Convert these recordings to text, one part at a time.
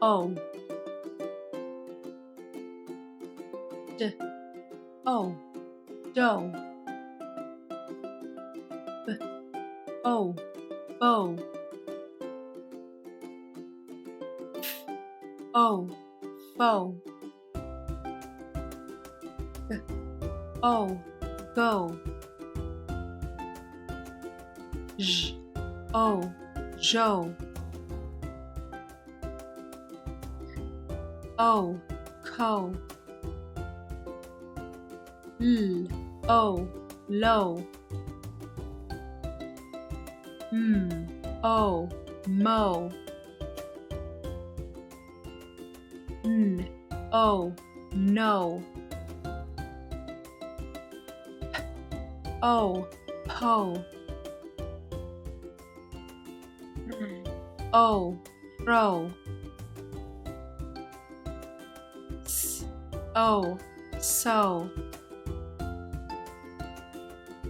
O D O dough B O bow O bow G O go J O Joe O co L O low O mo N O no O po O row S O so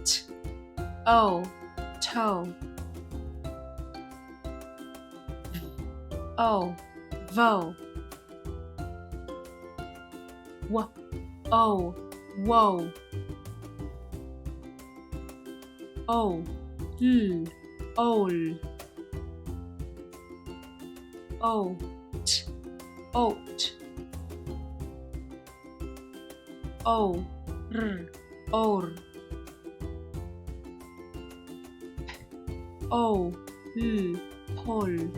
T O toe O vo W O whoa O l ol O t oat O r or O l pole